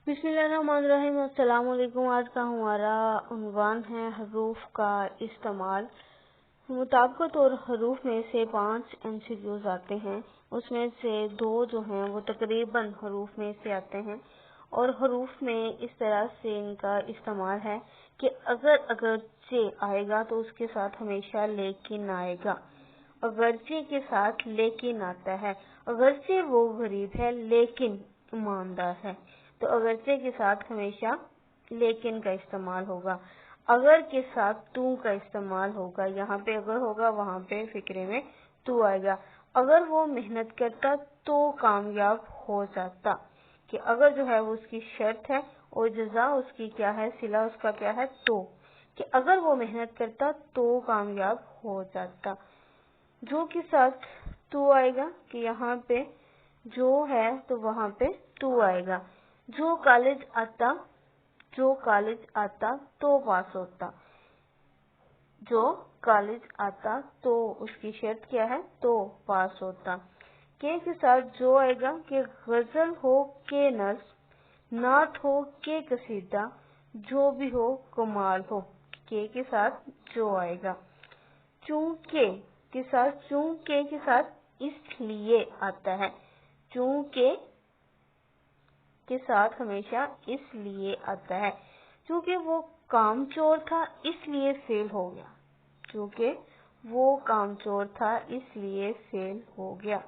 बिस्मिल्लाहिर्रहमानिर्रहीम। अस्सलाम वालेकुम। आज का हमारा उन्वान है हरूफ का इस्तेमाल। मुताबिकत और हरूफ में से 5 MCQs आते हैं, उसमें से 2 जो हैं वो तकरीबन हरूफ में से आते हैं। और हरूफ में इस तरह से इनका इस्तेमाल है कि अगरचे आएगा तो उसके साथ हमेशा लेकिन आएगा। अगरचे के साथ लेकिन आता है, अगरचे वो गरीब है लेकिन ईमानदार है, तो अगरचे के साथ हमेशा लेकिन का इस्तेमाल होगा। अगर के साथ तू का इस्तेमाल होगा, यहाँ पे अगर होगा वहाँ पे फिक्रे में तू आएगा। अगर वो मेहनत करता तो कामयाब हो जाता, कि अगर जो है वो उसकी शर्त है और जज़ा उसकी क्या है, सिला उसका क्या है, तो कि अगर वो मेहनत करता तो कामयाब हो जाता। जो के साथ तू आएगा कि यहाँ पे जो है तो वहाँ पे तू आएगा। जो कॉलेज आता तो पास होता, जो कॉलेज आता तो उसकी शर्त क्या है, तो पास होता। के साथ जो आएगा कि गजल हो के नज़्म, नात हो के कसीदा, जो भी हो कमाल हो, के साथ जो आएगा। चूंकि के साथ इसलिए आता है, चूंकि के साथ हमेशा इसलिए आता है। चूंकि वो कामचोर था इसलिए फेल हो गया, चूंकि वो कामचोर था इसलिए फेल हो गया।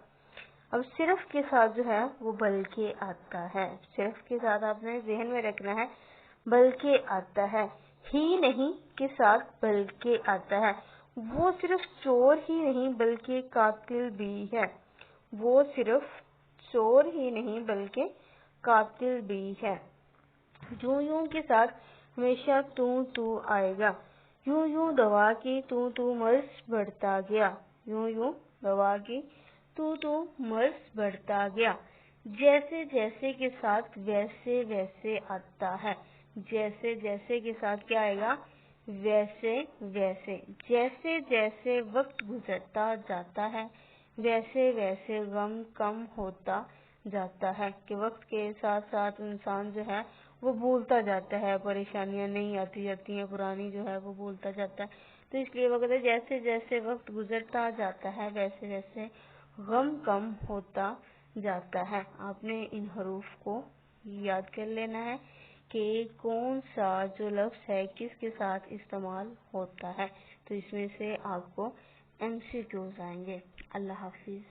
अब सिर्फ के साथ जो है वो बल्कि आता है, सिर्फ के साथ आपने ज़हन में रखना है बल्कि आता है। ही नहीं के साथ बल्कि आता है, वो सिर्फ चोर ही नहीं बल्कि कातिल भी है, वो सिर्फ चोर ही नहीं बल्कि कातिल भी है। यूं के साथ हमेशा तू आएगा। यूं दवा की तू मर्ज बढ़ता गया, यूं दवा की तू मर्ज बढ़ता गया। जैसे जैसे के साथ वैसे वैसे आता है, जैसे जैसे के साथ क्या आएगा, वैसे वैसे। जैसे जैसे वक्त गुजरता जाता है वैसे वैसे गम कम होता जाता है, कि वक्त के साथ साथ इंसान जो है वो भूलता जाता है, परेशानियां नहीं आती जाती हैं, पुरानी जो है वो भूलता जाता है। तो इसलिए वो कहते हैं जैसे जैसे वक्त गुजरता जाता है वैसे वैसे गम कम होता जाता है। आपने इन हरूफ को याद कर लेना है कि कौन सा जो लफ्ज़ है किसके साथ इस्तेमाल होता है, तो इसमें से आपको MCQs आएंगे। अल्लाह हाफिज।